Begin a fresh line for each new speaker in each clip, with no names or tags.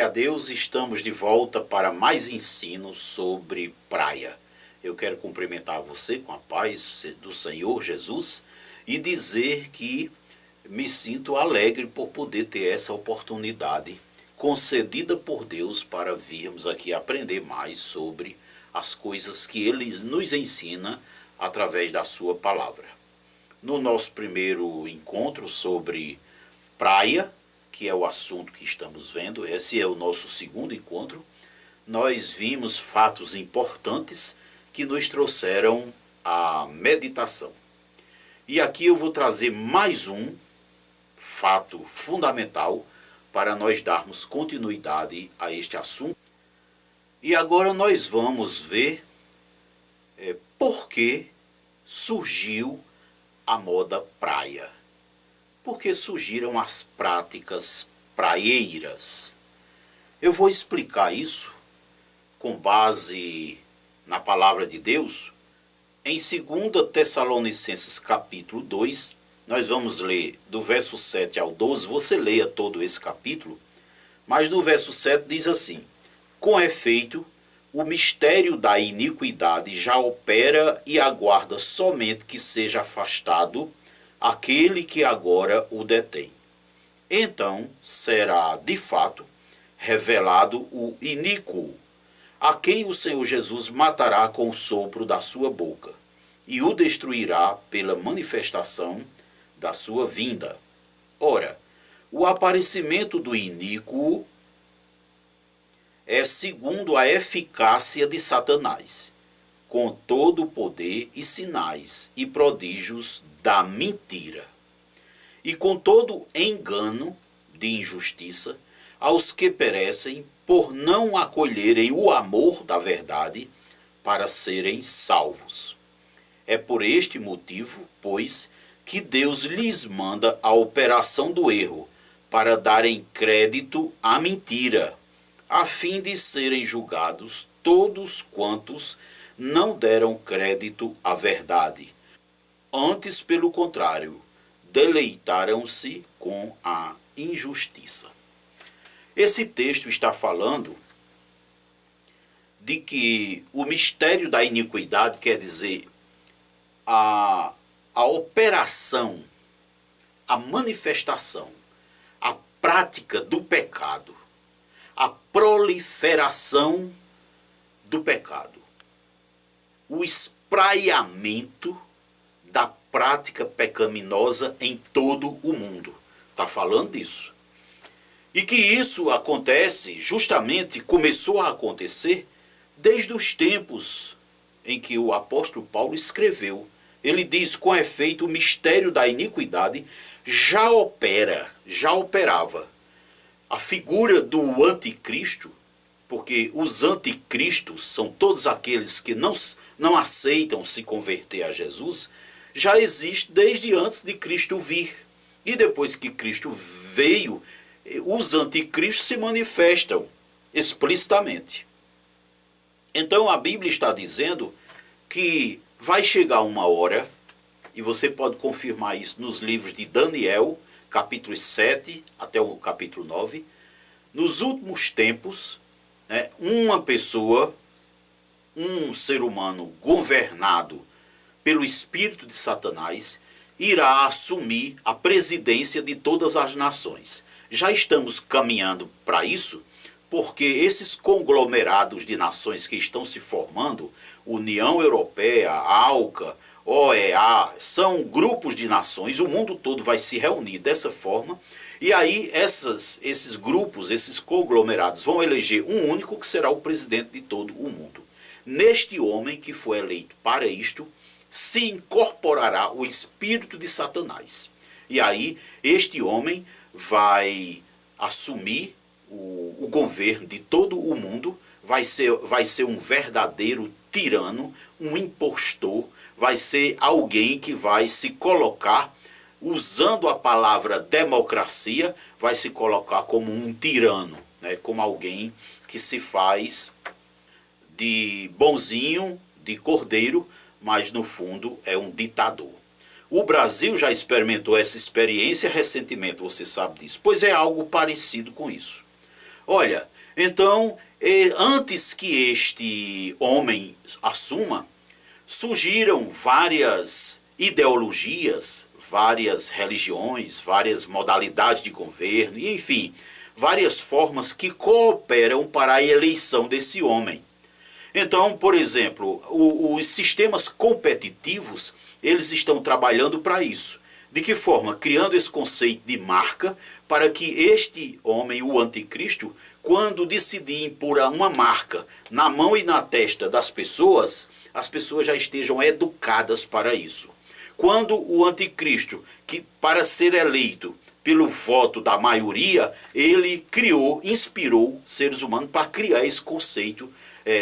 Glória a Deus, estamos de volta para mais ensino sobre praia. Eu quero cumprimentar você com a paz do Senhor Jesus e dizer que me sinto alegre por poder ter essa oportunidade concedida por Deus para virmos aqui aprender mais sobre as coisas que Ele nos ensina através da sua palavra. No nosso primeiro encontro sobre praia, que é o assunto que estamos vendo, esse é o nosso segundo encontro, nós vimos fatos importantes que nos trouxeram a meditação. E aqui eu vou trazer mais um fato fundamental para nós darmos continuidade a este assunto. E agora nós vamos ver por que surgiu a moda praia. Por que surgiram as práticas praieiras? Eu vou explicar isso com base na palavra de Deus. Em 2 Tessalonicenses capítulo 2, nós vamos ler do verso 7 ao 12, você leia todo esse capítulo, mas no verso 7 diz assim: com efeito, o mistério da iniquidade já opera e aguarda somente que seja afastado aquele que agora o detém. Então será, de fato, revelado o iníquo, a quem o Senhor Jesus matará com o sopro da sua boca, e o destruirá pela manifestação da sua vinda. Ora, o aparecimento do iníquo é segundo a eficácia de Satanás, com todo o poder e sinais e prodígios da mentira, e com todo engano de injustiça aos que perecem por não acolherem o amor da verdade para serem salvos. É por este motivo, pois, que Deus lhes manda a operação do erro, para darem crédito à mentira, a fim de serem julgados todos quantos não deram crédito à verdade. Antes, pelo contrário, deleitaram-se com a injustiça. Esse texto está falando de que o mistério da iniquidade, quer dizer, a operação, a manifestação, a prática do pecado, a proliferação do pecado, o espraiamento da prática pecaminosa em todo o mundo. Está falando disso. E que isso acontece, justamente começou a acontecer desde os tempos em que o apóstolo Paulo escreveu. Ele diz, com efeito, o mistério da iniquidade já operava. A figura do anticristo, porque os anticristos são todos aqueles que não aceitam se converter a Jesus, já existe desde antes de Cristo vir. E depois que Cristo veio, os anticristos se manifestam explicitamente. Então a Bíblia está dizendo que vai chegar uma hora, e você pode confirmar isso nos livros de Daniel, capítulo 7 até o capítulo 9, nos últimos tempos, uma pessoa, um ser humano governado pelo espírito de Satanás, irá assumir a presidência de todas as nações. Já estamos caminhando para isso, porque esses conglomerados de nações que estão se formando, União Europeia, ALCA, OEA, são grupos de nações, o mundo todo vai se reunir dessa forma, e aí esses grupos, esses conglomerados vão eleger um único que será o presidente de todo o mundo. Neste homem que foi eleito para isto, se incorporará o espírito de Satanás. E aí este homem vai assumir o governo de todo o mundo, vai ser um verdadeiro tirano, um impostor, vai ser alguém que vai se colocar, usando a palavra democracia, vai se colocar como um tirano, como alguém que se faz de bonzinho, de cordeiro, mas no fundo é um ditador. O Brasil já experimentou essa experiência recentemente, você sabe disso, pois é algo parecido com isso. Olha, Então, antes que este homem assuma, surgiram várias ideologias, várias religiões, várias modalidades de governo, e enfim, várias formas que cooperam para a eleição desse homem. Então, por exemplo, os sistemas competitivos, eles estão trabalhando para isso. De que forma? Criando esse conceito de marca para que este homem, o anticristo, quando decidir impor uma marca na mão e na testa das pessoas, as pessoas já estejam educadas para isso. Quando o anticristo, que para ser eleito pelo voto da maioria, ele criou, inspirou seres humanos para criar esse conceito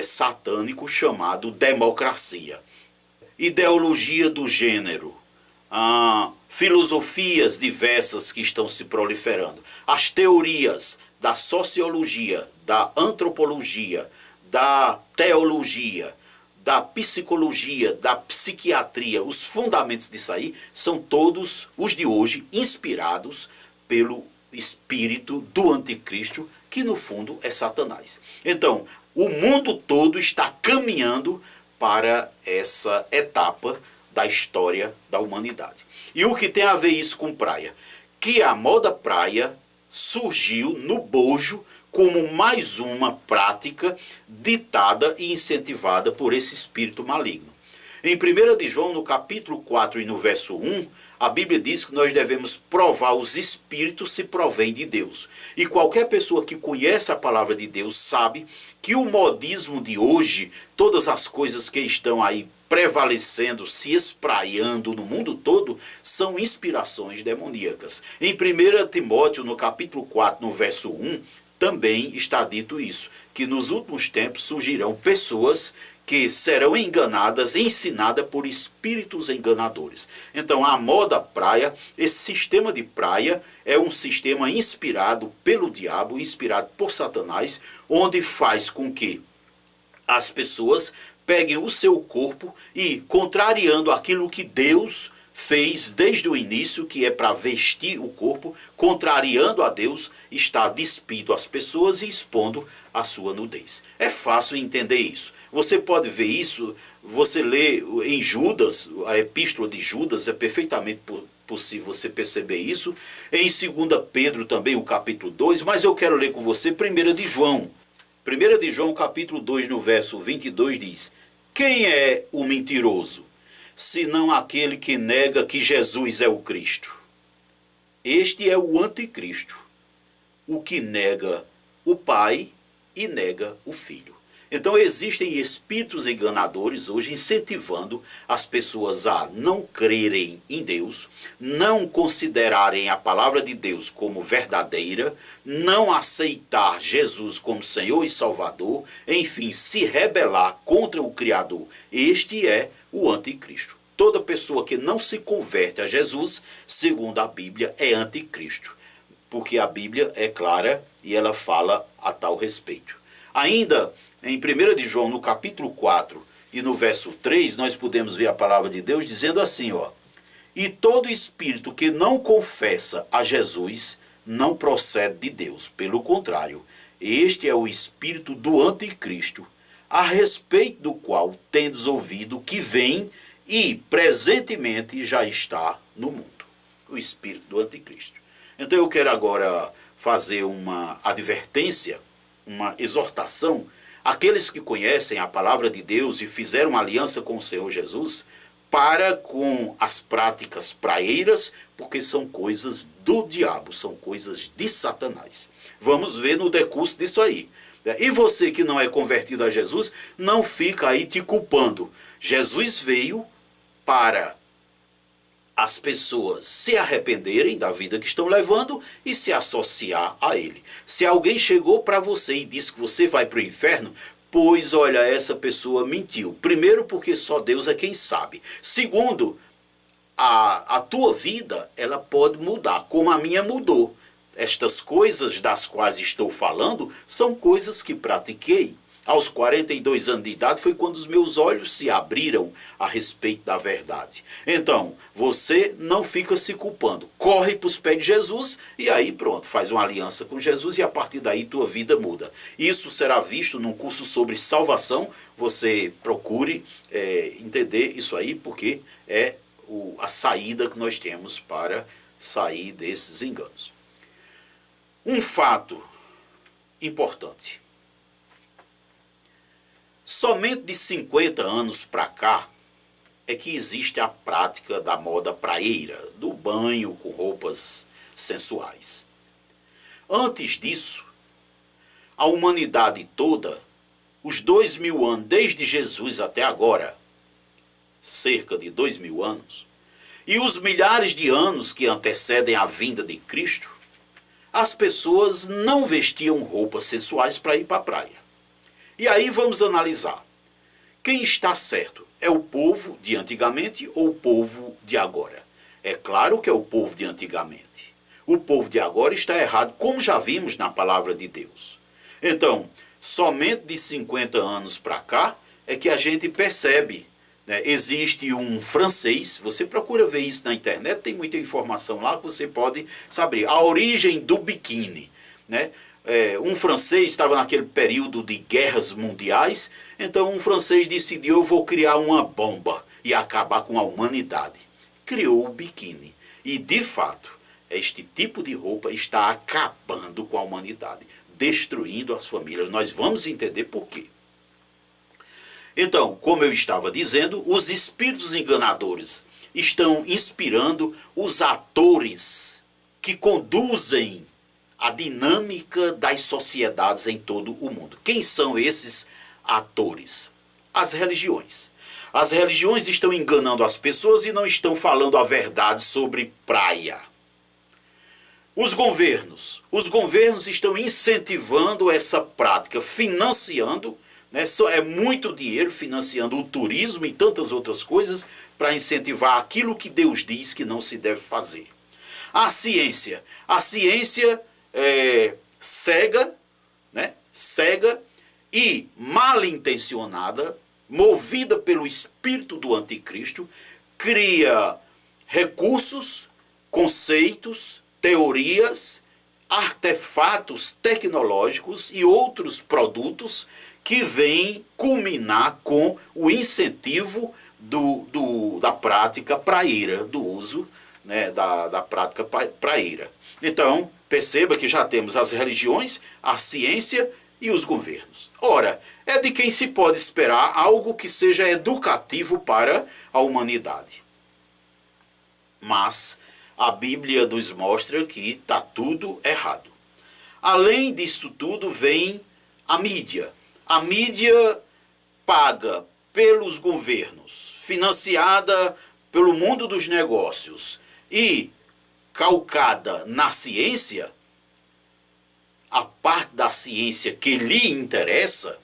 satânico chamado democracia. Ideologia do gênero, filosofias diversas que estão se proliferando, as teorias da sociologia, da antropologia, da teologia, da psicologia, da psiquiatria, os fundamentos disso aí são todos os de hoje inspirados pelo espírito do anticristo, que no fundo é Satanás. Então, o mundo todo está caminhando para essa etapa da história da humanidade. E o que tem a ver isso com praia? Que a moda praia surgiu no bojo como mais uma prática ditada e incentivada por esse espírito maligno. Em 1 de João, no capítulo 4 e no verso 1, a Bíblia diz que nós devemos provar os espíritos se provém de Deus. E qualquer pessoa que conhece a palavra de Deus sabe que o modismo de hoje, todas as coisas que estão aí prevalecendo, se espraiando no mundo todo, são inspirações demoníacas. Em 1 Timóteo, no capítulo 4, no verso 1, também está dito isso, que nos últimos tempos surgirão pessoas que serão enganadas, ensinadas por espíritos enganadores. Então, a moda praia, esse sistema de praia, é um sistema inspirado pelo diabo, inspirado por Satanás, onde faz com que as pessoas peguem o seu corpo e, contrariando aquilo que Deus fez desde o início, que é para vestir o corpo, contrariando a Deus, está despindo as pessoas e expondo a sua nudez. É fácil entender isso. Você pode ver isso, você lê em Judas, a epístola de Judas, é perfeitamente possível você perceber isso. Em 2 Pedro também, o capítulo 2, mas eu quero ler com você 1 de João. 1 de João, capítulo 2, no verso 22, diz: quem é o mentiroso, senão aquele que nega que Jesus é o Cristo? Este é o anticristo, o que nega o Pai e nega o Filho. Então existem espíritos enganadores hoje incentivando as pessoas a não crerem em Deus, não considerarem a palavra de Deus como verdadeira, não aceitar Jesus como Senhor e Salvador, enfim, se rebelar contra o Criador. Este é o anticristo. Toda pessoa que não se converte a Jesus, segundo a Bíblia, é anticristo, porque a Bíblia é clara e ela fala a tal respeito. Ainda em 1 de João, no capítulo 4 e no verso 3, nós podemos ver a palavra de Deus dizendo assim, ó: e todo espírito que não confessa a Jesus não procede de Deus. Pelo contrário, este é o espírito do anticristo, a respeito do qual tendes ouvido que vem e presentemente já está no mundo. O espírito do anticristo. Então eu quero agora fazer uma advertência, uma exortação àqueles que conhecem a palavra de Deus e fizeram uma aliança com o Senhor Jesus, para com as práticas praeiras, porque são coisas do diabo, são coisas de Satanás. Vamos ver no decurso disso aí. E você que não é convertido a Jesus, não fica aí te culpando. Jesus veio para as pessoas se arrependerem da vida que estão levando e se associar a ele. Se alguém chegou para você e disse que você vai para o inferno, pois olha, essa pessoa mentiu. Primeiro, porque só Deus é quem sabe. Segundo, a tua vida ela pode mudar, como a minha mudou. Estas coisas das quais estou falando são coisas que pratiquei. aos 42 anos de idade, foi quando os meus olhos se abriram a respeito da verdade. Então, você não fica se culpando. Corre para os pés de Jesus e aí pronto, faz uma aliança com Jesus e a partir daí tua vida muda. Isso será visto num curso sobre salvação. Você procure entender isso aí, porque é a saída que nós temos para sair desses enganos. Um fato importante. Somente de 50 anos para cá é que existe a prática da moda praieira, do banho com roupas sensuais. Antes disso, a humanidade toda, os 2000 anos, desde Jesus até agora, cerca de 2000 anos, e os milhares de anos que antecedem a vinda de Cristo, as pessoas não vestiam roupas sensuais para ir para a praia. E aí vamos analisar. Quem está certo? É o povo de antigamente ou o povo de agora? É claro que é o povo de antigamente. O povo de agora está errado, como já vimos na palavra de Deus. Então, somente de 50 anos para cá é que a gente percebe, né? Existe um francês, você procura ver isso na internet, tem muita informação lá que você pode saber. A origem do biquíni, né? Um francês estava naquele período de guerras mundiais, então um francês decidiu: eu vou criar uma bomba e acabar com a humanidade. Criou o biquíni. E, de fato, este tipo de roupa está acabando com a humanidade, destruindo as famílias. Nós vamos entender por quê. Então, como eu estava dizendo, os espíritos enganadores estão inspirando os atores que conduzem a dinâmica das sociedades em todo o mundo. Quem são esses atores? As religiões. As religiões estão enganando as pessoas e não estão falando a verdade sobre praia. Os governos estão incentivando essa prática, financiando, né? É muito dinheiro financiando o turismo e tantas outras coisas para incentivar aquilo que Deus diz que não se deve fazer. A ciência cega, né? Cega e mal intencionada, movida pelo espírito do anticristo, cria recursos, conceitos, teorias, artefatos tecnológicos e outros produtos que vêm culminar com o incentivo da prática praieira, do uso, né, da prática praieira. Então, perceba que já temos as religiões, a ciência e os governos. Ora, é de quem se pode esperar algo que seja educativo para a humanidade. Mas a Bíblia nos mostra que está tudo errado. Além disso tudo, vem a mídia. A mídia paga pelos governos, financiada pelo mundo dos negócios e calcada na ciência, a parte da ciência que lhe interessa,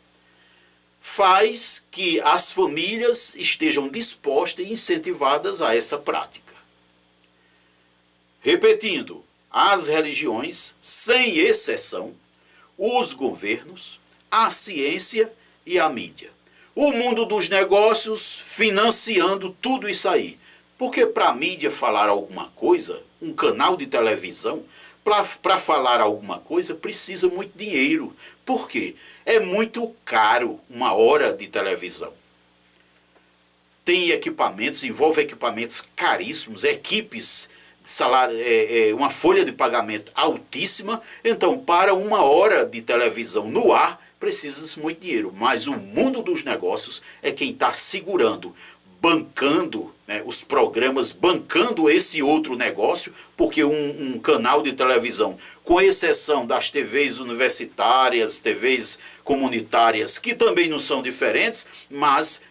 faz que as famílias estejam dispostas e incentivadas a essa prática. Repetindo, as religiões, sem exceção, os governos, a ciência e a mídia. O mundo dos negócios financiando tudo isso aí. Porque para a mídia falar alguma coisa, um canal de televisão, para falar alguma coisa precisa muito dinheiro. Por quê? É muito caro uma hora de televisão. Tem equipamentos, envolve equipamentos caríssimos, equipes, salário, uma folha de pagamento altíssima. Então, para uma hora de televisão no ar, precisa-se muito dinheiro. Mas o mundo dos negócios é quem está segurando, bancando, né, os programas, bancando esse outro negócio, porque um canal de televisão, com exceção das TVs universitárias, TVs comunitárias, que também não são diferentes, mas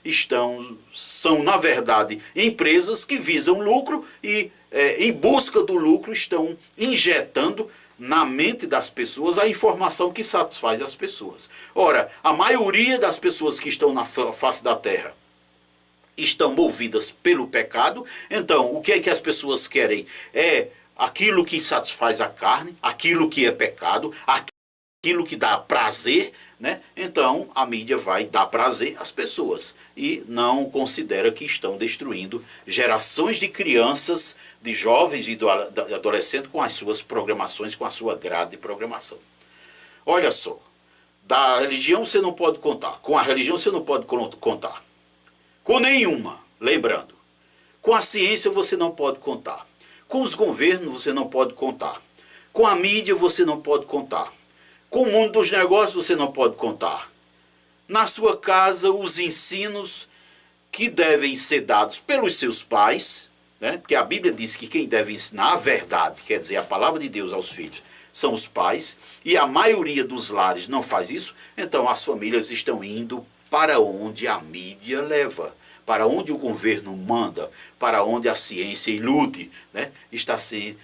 são, na verdade, empresas que visam lucro e, em busca do lucro, estão injetando na mente das pessoas a informação que satisfaz as pessoas. Ora, a maioria das pessoas que estão na face da Terra estão movidas pelo pecado. Então, o que é que as pessoas querem? É aquilo que satisfaz a carne, aquilo que é pecado, aquilo que dá prazer, né? Então a mídia vai dar prazer às pessoas e não considera que estão destruindo gerações de crianças, de jovens e de adolescentes com as suas programações, com a sua grade de programação. Olha só, da religião você não pode contar, com a religião você não pode contar, com nenhuma, lembrando. Com a ciência você não pode contar. Com os governos você não pode contar. Com a mídia você não pode contar. Com o mundo dos negócios você não pode contar. Na sua casa, os ensinos que devem ser dados pelos seus pais, né? Porque a Bíblia diz que quem deve ensinar a verdade, quer dizer, a palavra de Deus aos filhos, são os pais, e a maioria dos lares não faz isso, então as famílias estão indo para onde a mídia leva, para onde o governo manda, para onde a ciência ilude, né? Está se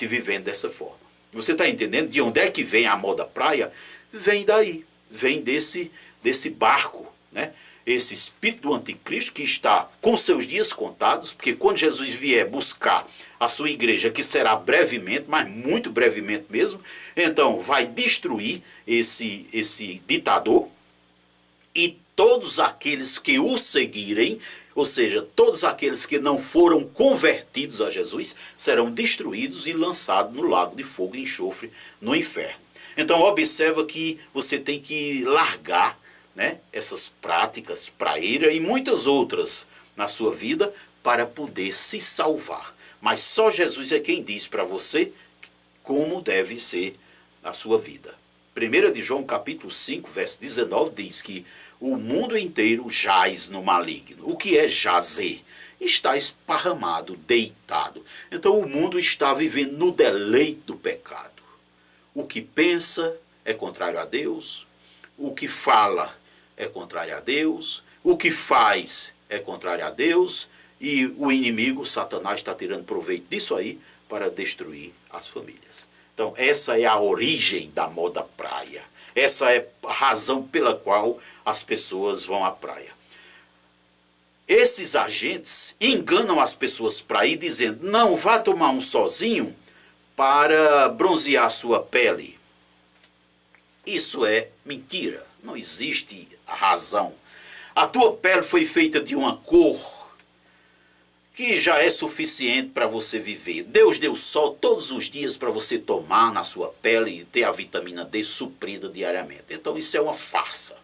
vivendo dessa forma. Você está entendendo de onde é que vem a moda praia? Vem daí, vem desse barco, né? Esse espírito do anticristo que está com seus dias contados, porque quando Jesus vier buscar a sua igreja, que será brevemente, mas muito brevemente mesmo, então vai destruir esse ditador, e todos aqueles que o seguirem, ou seja, todos aqueles que não foram convertidos a Jesus, serão destruídos e lançados no lago de fogo e enxofre no inferno. Então observa que você tem que largar, né, essas práticas praeiras e muitas outras na sua vida para poder se salvar. Mas só Jesus é quem diz para você como deve ser a sua vida. 1 de João capítulo 5, verso 19 diz que o mundo inteiro jaz no maligno. O que é jazer? Está esparramado, deitado. Então o mundo está vivendo no deleite do pecado. O que pensa é contrário a Deus. O que fala é contrário a Deus. O que faz é contrário a Deus. E o inimigo, Satanás, está tirando proveito disso aí para destruir as famílias. Então essa é a origem da moda praia. Essa é a razão pela qual as pessoas vão à praia. Esses agentes enganam as pessoas para ir dizendo, não, vá tomar um sozinho para bronzear a sua pele. Isso é mentira, não existe a razão. A tua pele foi feita de uma cor que já é suficiente para você viver. Deus deu sol todos os dias para você tomar na sua pele e ter a vitamina D suprida diariamente. Então isso é uma farsa.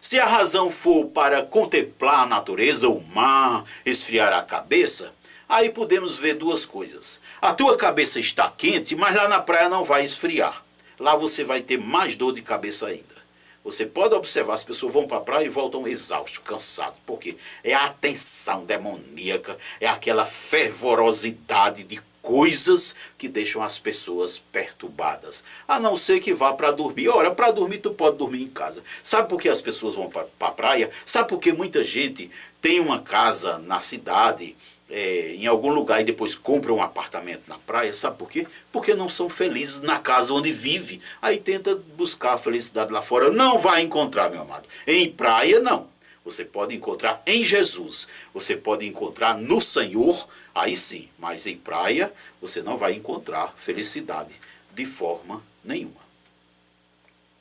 Se a razão for para contemplar a natureza, o mar, esfriar a cabeça, aí podemos ver duas coisas. A tua cabeça está quente, mas lá na praia não vai esfriar. Lá você vai ter mais dor de cabeça ainda. Você pode observar, as pessoas vão para a praia e voltam exaustos, cansados. Por quê? É a atenção demoníaca, é aquela fervorosidade de coisas que deixam as pessoas perturbadas. A não ser que vá para dormir. Ora, para dormir tu pode dormir em casa. Sabe por que as pessoas vão para a praia? Sabe por que muita gente tem uma casa na cidade, em algum lugar, e depois compra um apartamento na praia? Sabe por quê? Porque não são felizes na casa onde vive. Aí tenta buscar a felicidade lá fora. Não vai encontrar, meu amado. Em praia, não. Você pode encontrar em Jesus. Você pode encontrar no Senhor, aí sim. Mas em praia, você não vai encontrar felicidade de forma nenhuma.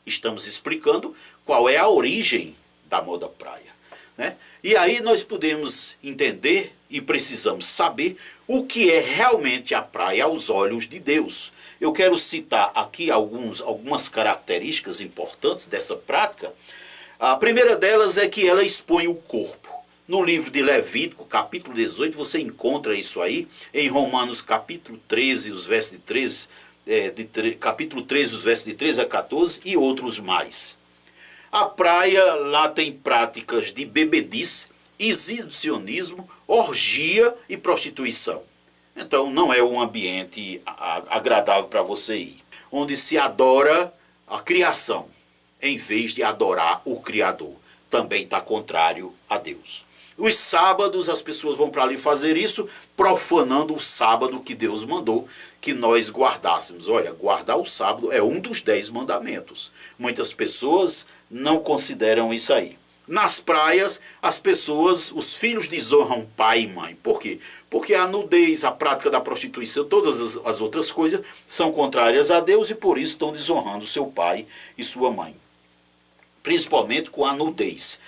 Estamos explicando qual é a origem da moda praia, né? E aí nós podemos entender e precisamos saber o que é realmente a praia aos olhos de Deus. Eu quero citar aqui algumas características importantes dessa prática. A primeira delas é que ela expõe o corpo. No livro de Levítico, capítulo 18, você encontra isso aí. Em Romanos, capítulo 13, os versos de 13, capítulo 13, os versos de 13 a 14 e outros mais. A praia lá tem práticas de bebedice, exibicionismo, orgia e prostituição. Então não é um ambiente agradável para você ir, onde se adora a criação, em vez de adorar o Criador. Também está contrário a Deus. Os sábados as pessoas vão para ali fazer isso, profanando o sábado que Deus mandou que nós guardássemos. Olha, guardar o sábado é um dos 10 mandamentos. Muitas pessoas não consideram isso aí. Nas praias, as pessoas, os filhos desonram pai e mãe. Por quê? Porque a nudez, a prática da prostituição, todas as outras coisas são contrárias a Deus e por isso estão desonrando seu pai e sua mãe. Principalmente com a nudez.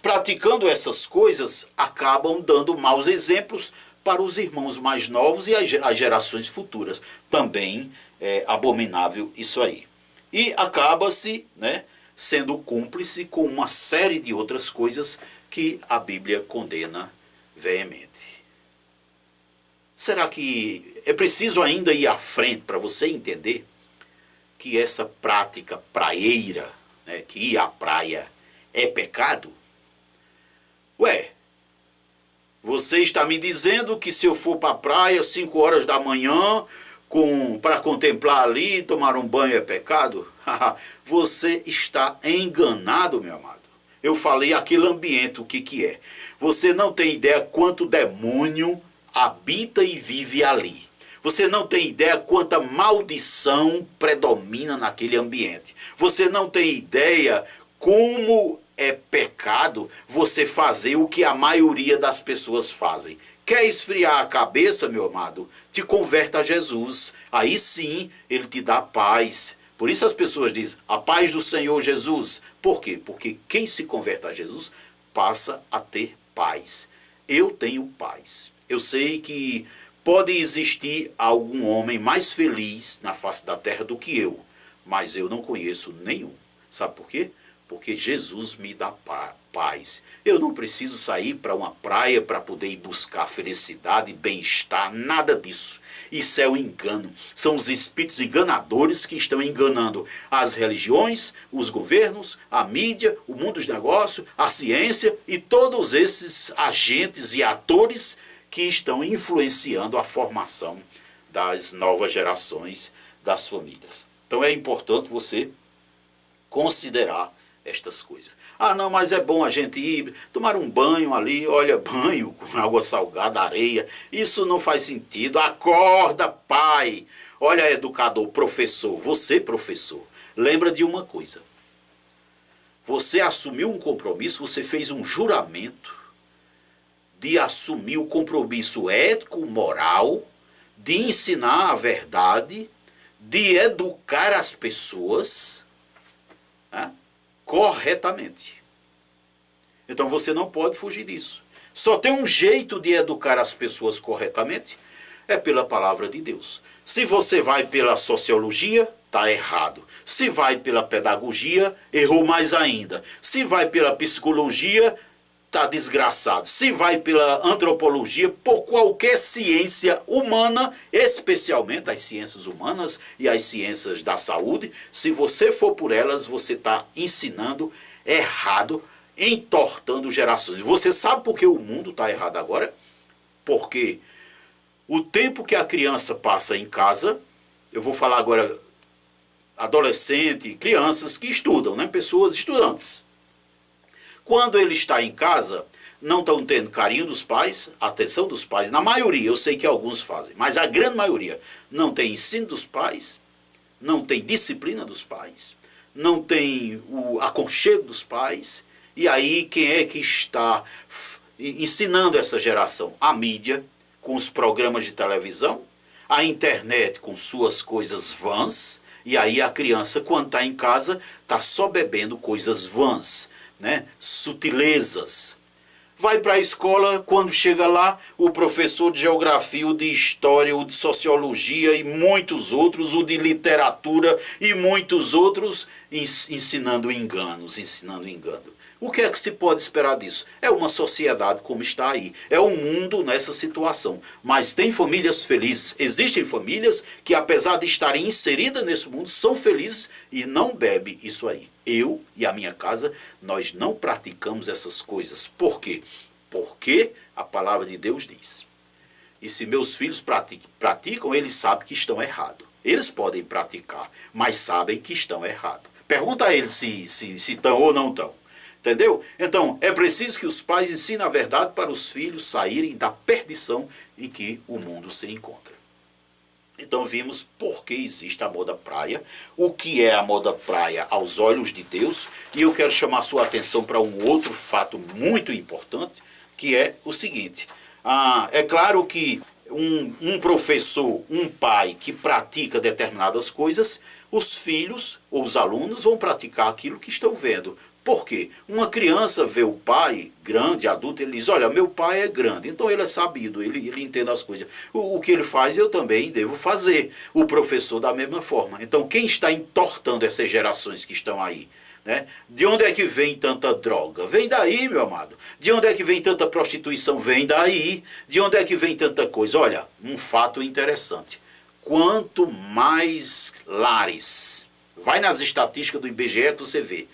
Praticando essas coisas, acabam dando maus exemplos para os irmãos mais novos e as gerações futuras. Também é abominável isso aí. E acaba-se, né, sendo cúmplice com uma série de outras coisas que a Bíblia condena veemente. Será que é preciso ainda ir à frente para você entender que essa prática praieira, né, que ir à praia é pecado? Ué, você está me dizendo que se eu for para a praia 5 horas da manhã para contemplar ali, tomar um banho é pecado? Você está enganado, meu amado. Eu falei aquele ambiente, o que é. Você não tem ideia quanto demônio habita e vive ali. Você não tem ideia quanta maldição predomina naquele ambiente. Você não tem ideia como é pecado você fazer o que a maioria das pessoas fazem. Quer esfriar a cabeça, meu amado? Te converta a Jesus. Aí sim, ele te dá paz. Por isso as pessoas dizem, a paz do Senhor Jesus. Por quê? Porque quem se converte a Jesus passa a ter paz. Eu tenho paz. Eu sei que pode existir algum homem mais feliz na face da terra do que eu. Mas eu não conheço nenhum. Sabe por quê? Porque Jesus me dá paz. Eu não preciso sair para uma praia para poder ir buscar felicidade, bem-estar, nada disso. Isso é um engano. São os espíritos enganadores que estão enganando as religiões, os governos, a mídia, o mundo dos negócios, a ciência e todos esses agentes e atores que estão influenciando a formação das novas gerações das famílias. Então é importante você considerar estas coisas. Ah, não, mas é bom a gente ir tomar um banho ali, olha, banho com água salgada, areia, isso não faz sentido. Acorda, pai. Olha, educador, professor, você, professor, lembra de uma coisa. Você assumiu um compromisso, você fez um juramento de assumir o compromisso ético, moral, de ensinar a verdade, de educar as pessoas, né, corretamente. Então você não pode fugir disso. Só tem um jeito de educar as pessoas corretamente, é pela palavra de Deus. Se você vai pela sociologia, está errado. Se vai pela pedagogia, errou mais ainda. Se vai pela psicologia, está desgraçado. Se vai pela antropologia, por qualquer ciência humana, especialmente as ciências humanas e as ciências da saúde, se você for por elas, você está ensinando errado, entortando gerações. Você sabe por que o mundo está errado agora? Porque o tempo que a criança passa em casa, eu vou falar agora adolescente, crianças que estudam, né? Pessoas estudantes. Quando ele está em casa, não estão tendo carinho dos pais, atenção dos pais. Na maioria, eu sei que alguns fazem, mas a grande maioria não tem ensino dos pais, não tem disciplina dos pais, não tem o aconchego dos pais. E aí, quem é que está ensinando essa geração? A mídia, com os programas de televisão, a internet com suas coisas vãs, e aí a criança, quando está em casa, está só bebendo coisas vãs, né? Sutilezas. Vai para a escola, quando chega lá, o professor de geografia, o de história, o de sociologia e muitos outros, o de literatura e muitos outros, ensinando enganos, ensinando engano. O que é que se pode esperar disso? É uma sociedade como está aí. É um mundo nessa situação. Mas tem famílias felizes. Existem famílias que, apesar de estarem inseridas nesse mundo, são felizes e não bebem isso aí. Eu e a minha casa, nós não praticamos essas coisas. Por quê? Porque a palavra de Deus diz. E se meus filhos praticam, eles sabem que estão errados. Eles podem praticar, mas sabem que estão errados. Pergunta a eles se estão ou não estão. Entendeu? Então, é preciso que os pais ensinem a verdade para os filhos saírem da perdição em que o mundo se encontra. Então vimos por que existe a moda praia, o que é a moda praia aos olhos de Deus, e eu quero chamar sua atenção para um outro fato muito importante, que é o seguinte. É claro que um professor, um pai que pratica determinadas coisas, os filhos ou os alunos vão praticar aquilo que estão vendo. Por quê? Uma criança vê o pai grande, adulto, ele diz, olha, meu pai é grande, então ele é sabido, ele entende as coisas. O que ele faz, eu também devo fazer. O professor da mesma forma. Então, quem está entortando essas gerações que estão aí? Né? De onde é que vem tanta droga? Vem daí, meu amado. De onde é que vem tanta prostituição? Vem daí. De onde é que vem tanta coisa? Olha, um fato interessante. Quanto mais lares, vai nas estatísticas do IBGE que você vê,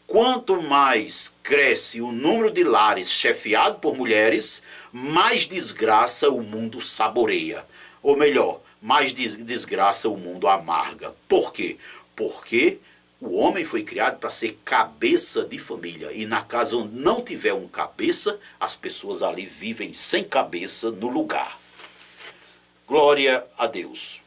quanto mais cresce o número de lares chefiado por mulheres, mais desgraça o mundo saboreia. Ou melhor, mais desgraça o mundo amarga. Por quê? Porque o homem foi criado para ser cabeça de família. E na casa onde não tiver um cabeça, as pessoas ali vivem sem cabeça no lugar. Glória a Deus.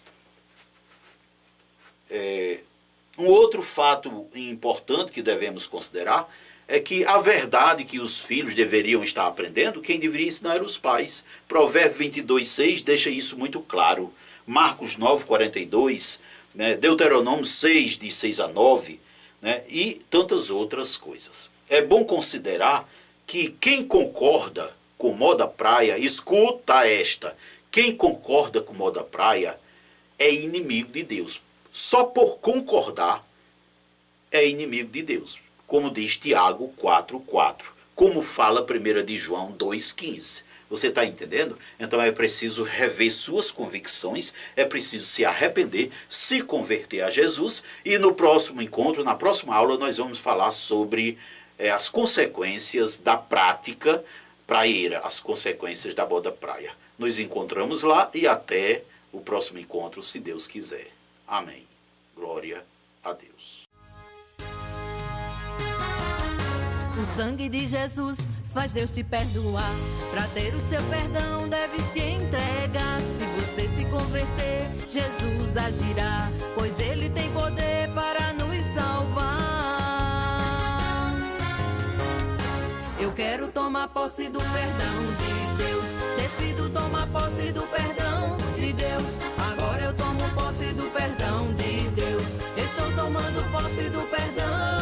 Um outro fato importante que devemos considerar é que a verdade que os filhos deveriam estar aprendendo, quem deveria ensinar eram os pais. Provérbios 22:6 deixa isso muito claro. Marcos 9:42, né? Deuteronômio 6, de 6 a 9, né? E tantas outras coisas. É bom considerar que quem concorda com moda praia, escuta esta, quem concorda com moda praia é inimigo de Deus. Só por concordar é inimigo de Deus. Como diz Tiago 4:4. Como fala 1 de João 2:15. Você está entendendo? Então é preciso rever suas convicções, é preciso se arrepender, se converter a Jesus. E no próximo encontro, na próxima aula, nós vamos falar sobre as consequências da prática praieira, as consequências da moda praia. Nos encontramos lá e até o próximo encontro, se Deus quiser. Amém. Glória a Deus.
O sangue de Jesus faz Deus te perdoar. Para ter o seu perdão deves te entregar. Se você se converter, Jesus agirá, pois Ele tem poder para nos salvar. Eu quero tomar posse do perdão de Deus. Decido tomar posse do perdão de Deus. Agora eu tomo posse do perdão de Deus. Estou tomando posse do perdão